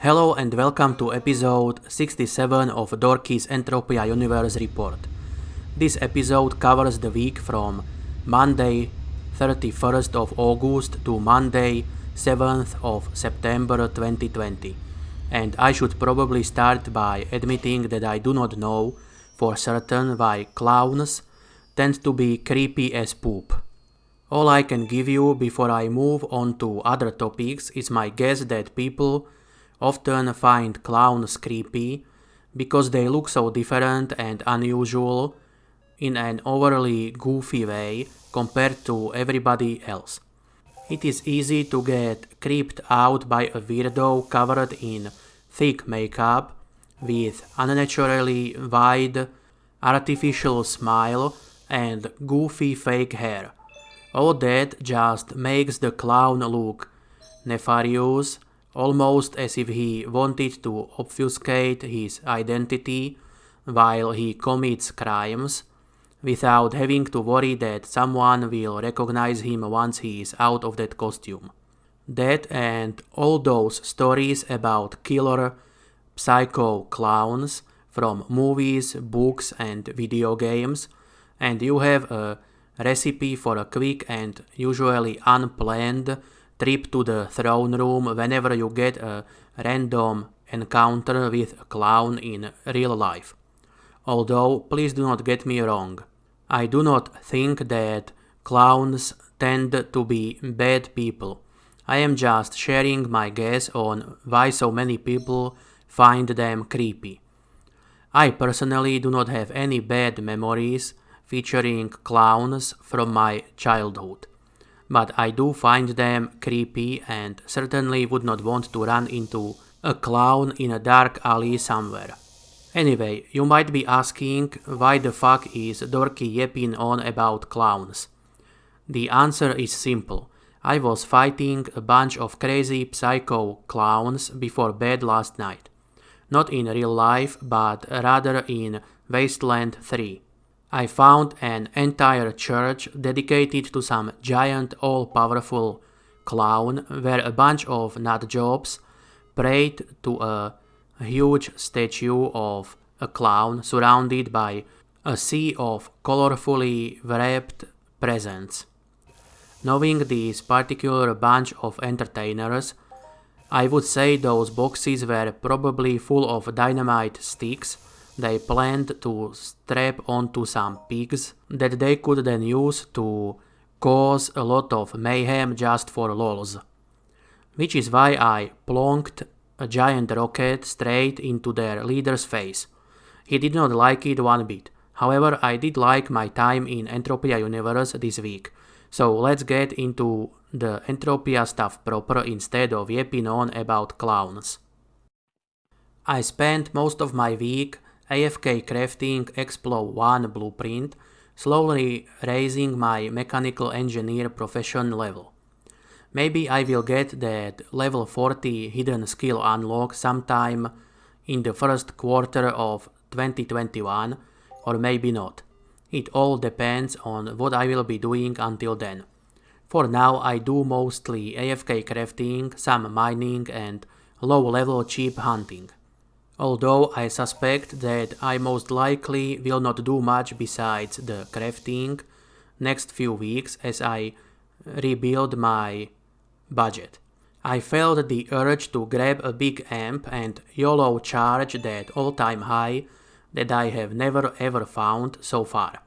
Hello and welcome to episode 67 of Dorkis Entropia Universe report. This episode covers the week from Monday 31st of August to Monday 7th of September 2020. And I should probably start by admitting that I do not know for certain why clowns tend to be creepy as poop. All I can give you before I move on to other topics is my guess that people often find clowns creepy because they look so different and unusual in an overly goofy way compared to everybody else. It is easy to get creeped out by a weirdo covered in thick makeup with unnaturally wide artificial smile and goofy fake hair. All that just makes the clown look nefarious, almost as if he wanted to obfuscate his identity while he commits crimes, without having to worry that someone will recognize him once he is out of that costume. That and all those stories about killer psycho clowns from movies, books and video games, and you have a recipe for a quick and usually unplanned trip to the throne room whenever you get a random encounter with a clown in real life. Although, please do not get me wrong, I do not think that clowns tend to be bad people. I am just sharing my guess on why so many people find them creepy. I personally do not have any bad memories featuring clowns from my childhood, but I do find them creepy and certainly would not want to run into a clown in a dark alley somewhere. Anyway, you might be asking why the fuck is Dorki yapping on about clowns. The answer is simple. I was fighting a bunch of crazy psycho clowns before bed last night. Not in real life, but rather in Wasteland 3. I found an entire church dedicated to some giant all-powerful clown where a bunch of nutjobs prayed to a huge statue of a clown surrounded by a sea of colorfully wrapped presents. Knowing this particular bunch of entertainers, I would say those boxes were probably full of dynamite sticks they planned to strap onto some pigs that they could then use to cause a lot of mayhem just for lols. Which is why I plonked a giant rocket straight into their leader's face. He did not like it one bit. However, I did like my time in Entropia Universe this week. So let's get into the Entropia stuff proper instead of yapping on about clowns. I spent most of my week AFK crafting Explo 1 blueprint, slowly raising my mechanical engineer profession level. Maybe I will get that level 40 hidden skill unlock sometime in the first quarter of 2021, or maybe not. It all depends on what I will be doing until then. For now I do mostly AFK crafting, some mining and low level cheap hunting. Although I suspect that I most likely will not do much besides the crafting next few weeks as I rebuild my budget. I felt the urge to grab a big amp and YOLO charge that all-time high that I have never ever found so far.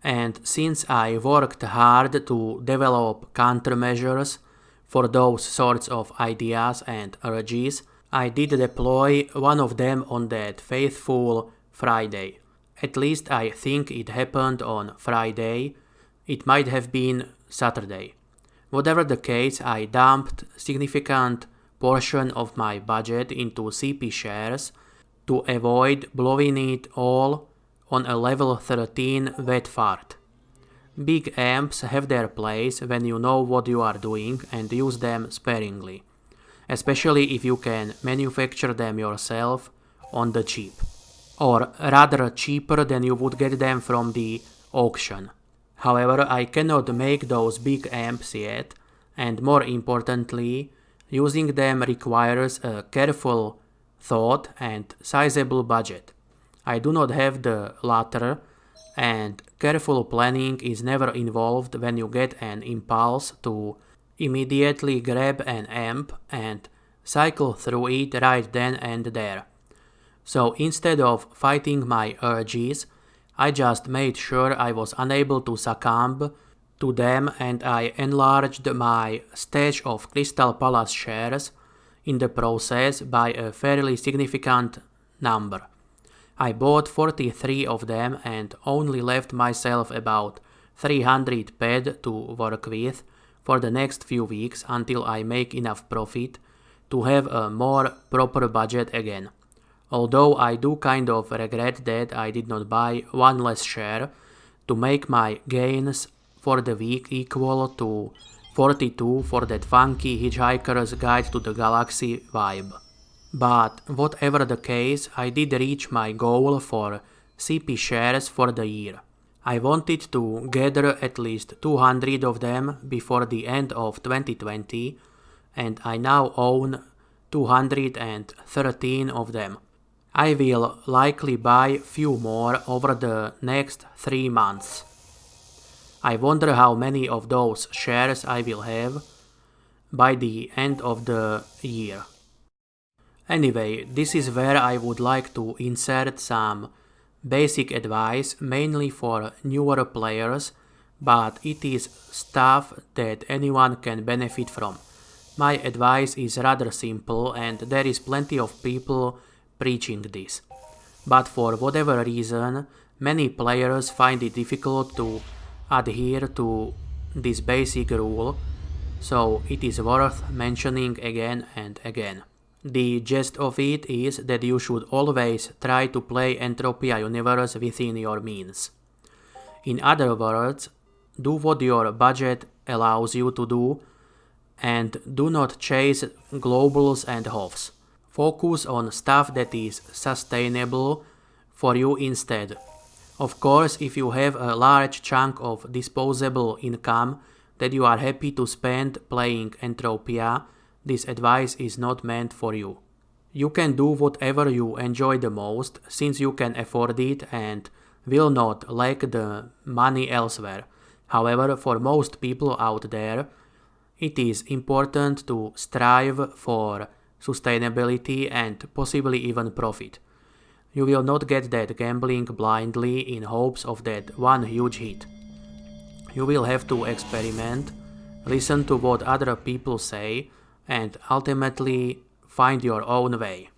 And since I worked hard to develop countermeasures for those sorts of ideas and urges, I did deploy one of them on that faithful Friday. At least I think it happened on Friday. It might have been Saturday. Whatever the case, I dumped significant portion of my budget into CP shares to avoid blowing it all on a level 13 wet fart. Big amps have their place when you know what you are doing and use them sparingly, especially if you can manufacture them yourself on the cheap, or rather cheaper than you would get them from the auction. However, I cannot make those big amps yet, and more importantly, Using them requires a careful thought and sizable budget. I do not have the latter, and careful planning is never involved when you get an impulse to immediately grab an amp and cycle through it right then and there. So instead of fighting my urges, I just made sure I was unable to succumb to them, and I enlarged my stash of Crystal Palace shares in the process by a fairly significant number. I bought 43 of them and only left myself about 300 PED to work with for the next few weeks until I make enough profit to have a more proper budget again. Although I do kind of regret that I did not buy one less share to make my gains for the week equal to 42 for that funky Hitchhiker's Guide to the Galaxy vibe. But whatever the case, I did reach my goal for CP shares for the year. I wanted to gather at least 200 of them before the end of 2020, and I now own 213 of them. I will likely buy few more over the next 3 months. I wonder how many of those shares I will have by the end of the year. Anyway, this is where I would like to insert some basic advice, mainly for newer players, but it is stuff that anyone can benefit from. My advice is rather simple, and there is plenty of people preaching this. But for whatever reason, many players find it difficult to adhere to this basic rule, so it is worth mentioning again and again. The gist of it is that you should always try to play Entropia Universe within your means. In other words, do what your budget allows you to do, and do not chase globals and hoffs. Focus on stuff that is sustainable for you instead. Of course, if you have a large chunk of disposable income that you are happy to spend playing Entropia, this advice is not meant for you. You can do whatever you enjoy the most, since you can afford it and will not lack the money elsewhere. However, for most people out there, it is important to strive for sustainability and possibly even profit. You will not get that gambling blindly in hopes of that one huge hit. You will have to experiment, listen to what other people say, and ultimately find your own way.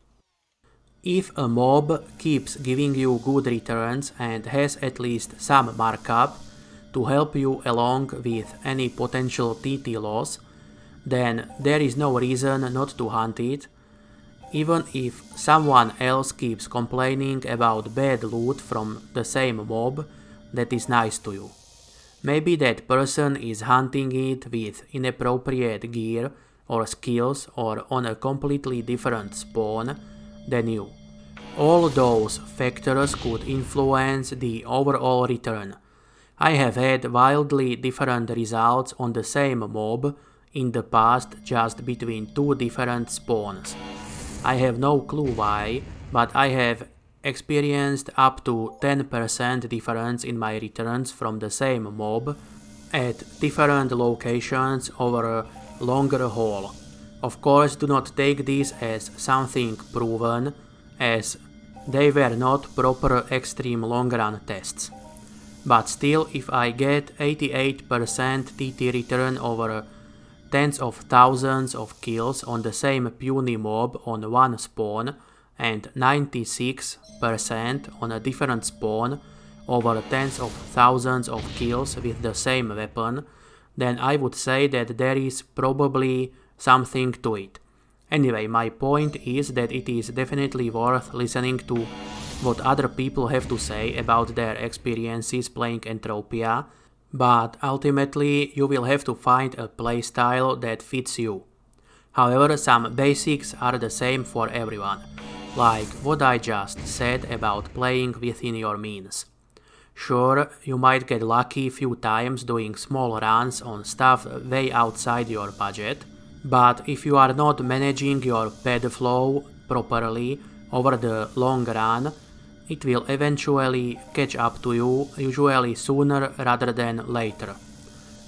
If a mob keeps giving you good returns and has at least some markup to help you along with any potential TT loss, then there is no reason not to hunt it, even if someone else keeps complaining about bad loot from the same mob that is nice to you. Maybe that person is hunting it with inappropriate gear or skills or on a completely different spawn than you. All those factors could influence the overall return. I have had wildly different results on the same mob in the past just between two different spawns. I have no clue why, but I have experienced up to 10% difference in my returns from the same mob at different locations over a longer haul. Of course, do not take this as something proven, as they were not proper extreme long run tests. But still, if I get 88% TT return over tens of thousands of kills on the same puny mob on one spawn, and 96% on a different spawn over tens of thousands of kills with the same weapon, then I would say that there is probably something to it. Anyway, my point is that it is definitely worth listening to what other people have to say about their experiences playing Entropia, but ultimately you will have to find a playstyle that fits you. However, some basics are the same for everyone, like what I just said about playing within your means. Sure, you might get lucky a few times doing small runs on stuff way outside your budget, But if you are not managing your ped flow properly over the long run, it will eventually catch up to you, usually sooner rather than later.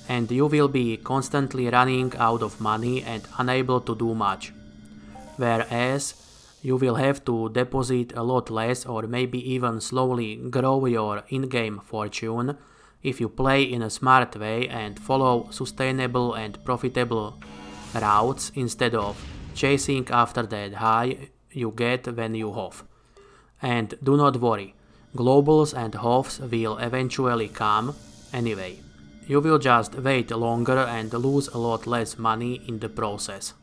And you will be constantly running out of money and unable to do much. Whereas you will have to deposit a lot less or maybe even slowly grow your in-game fortune if you play in a smart way and follow sustainable and profitable routes instead of chasing after that high you get when you HOF. And do not worry, globals and HOFs will eventually come anyway. You will just wait longer and lose a lot less money in the process.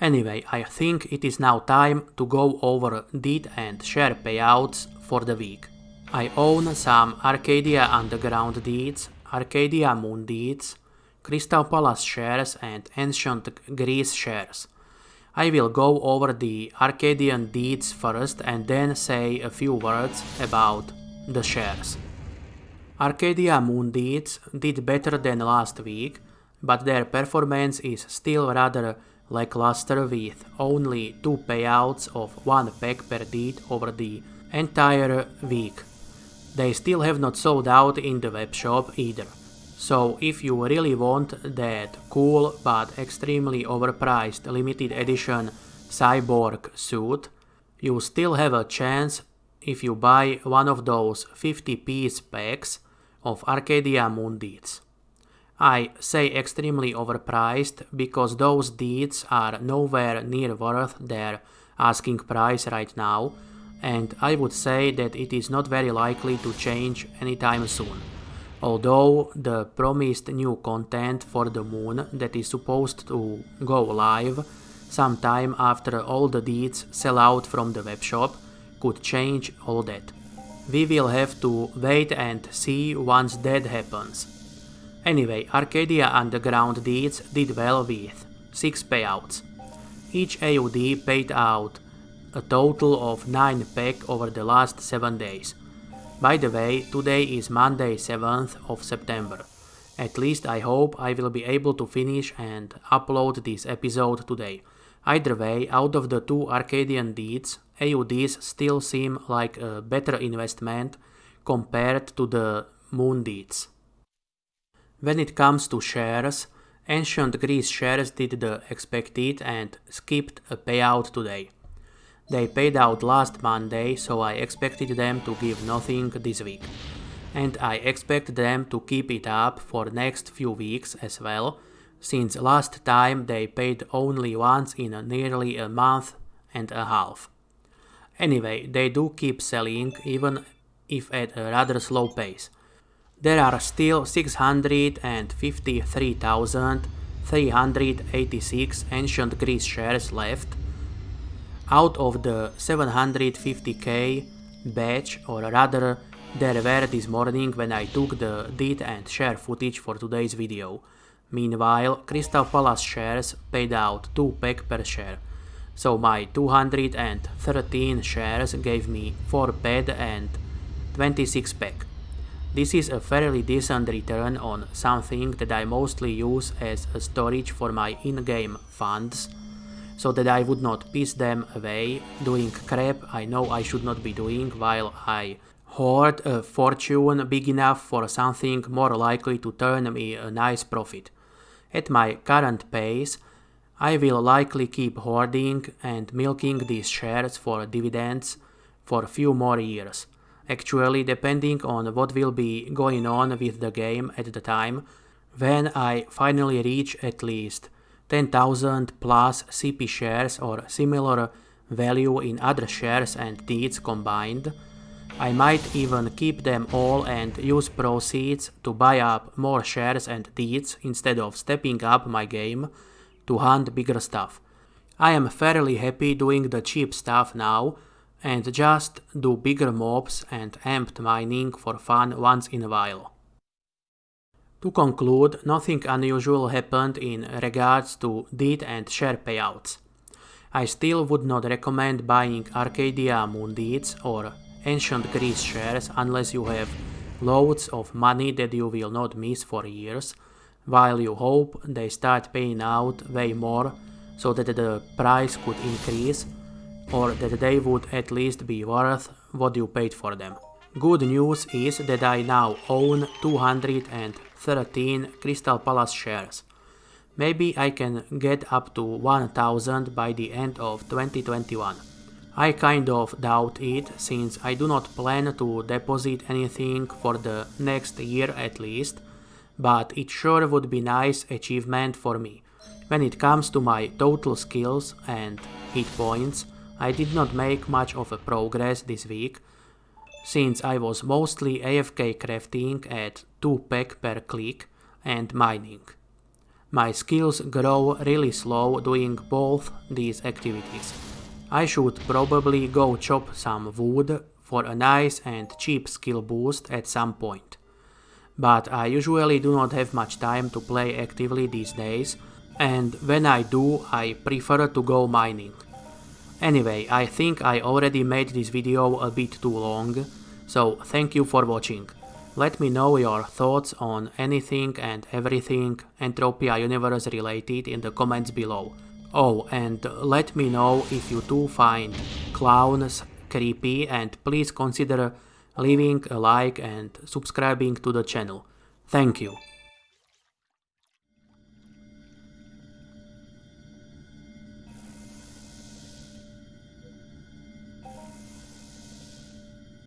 Anyway, I think it is now time to go over DEET and share payouts for the week. I own some Arcadia Underground DEETs, Arcadia Moon DEETs, Crystal Palace shares and Ancient Greece shares. I will go over the Arcadian DEETs first and then say a few words about the shares. Arcadia Moon DEETs did better than last week, but their performance is still rather lackluster with only 2 payouts of 1 pack per DEET over the entire week. They still have not sold out in the webshop either. So if you really want that cool but extremely overpriced limited edition cyborg suit, you still have a chance if you buy one of those 50-piece packs of Arcadia Moon DEETs. I say extremely overpriced because those DEETs are nowhere near worth their asking price right now, and I would say that it is not very likely to change anytime soon. Although the promised new content for the moon that is supposed to go live sometime after all the DEETs sell out from the webshop could change all that. We will have to wait and see once that happens. Anyway, Arcadia Underground DEETs did well with 6 payouts. Each AUD paid out a total of 9 pack over the last 7 days. By the way, today is Monday 7th of September. At least I hope I will be able to finish and upload this episode today. Either way, out of the 2 Arcadian DEETs, AUDs still seem like a better investment compared to the Moon DEETs. When it comes to shares, Ancient Greece shares did the expected and skipped a payout today. They paid out last Monday, so I expected them to give nothing this week. And I expect them to keep it up for next few weeks as well, since last time they paid only once in nearly a month and a half. Anyway, they do keep selling, even if at a rather slow pace. There are still 653,386 Ancient Greece shares left, out of the 750k batch, or rather there were this morning when I took the DEET and share footage for today's video. Meanwhile, Crystal Palace shares paid out 2 pack per share, so my 213 shares gave me 4 ped and 26 pack. This is a fairly decent return on something that I mostly use as a storage for my in-game funds, so that I would not piss them away doing crap I know I should not be doing while I hoard a fortune big enough for something more likely to turn me a nice profit. At my current pace, I will likely keep hoarding and milking these shares for dividends for a few more years. Actually, depending on what will be going on with the game at the time, when I finally reach at least 10,000 plus CP shares or similar value in other shares and DEETs combined, I might even keep them all and use proceeds to buy up more shares and DEETs instead of stepping up my game to hunt bigger stuff. I am fairly happy doing the cheap stuff now and just do bigger mobs and amped mining for fun once in a while. To conclude, nothing unusual happened in regards to DEET and share payouts. I still would not recommend buying Arcadia Moon DEETs or Ancient Greece shares unless you have loads of money that you will not miss for years, while you hope they start paying out way more so that the price could increase, or that they would at least be worth what you paid for them. Good news is that I now own 213 Crystal Palace shares. Maybe I can get up to 1000 by the end of 2021. I kind of doubt it, since I do not plan to deposit anything for the next year at least, but it sure would be nice achievement for me. When it comes to my total skills and hit points, I did not make much of a progress this week, since I was mostly AFK crafting at 2 peg per click and mining. My skills grow really slow doing both these activities. I should probably go chop some wood for a nice and cheap skill boost at some point. But I usually do not have much time to play actively these days, and when I do, I prefer to go mining. Anyway, I think I already made this video a bit too long, so thank you for watching. Let me know your thoughts on anything and everything Entropia Universe related in the comments below. Oh, and let me know if you too find clowns creepy, and please consider leaving a like and subscribing to the channel. Thank you.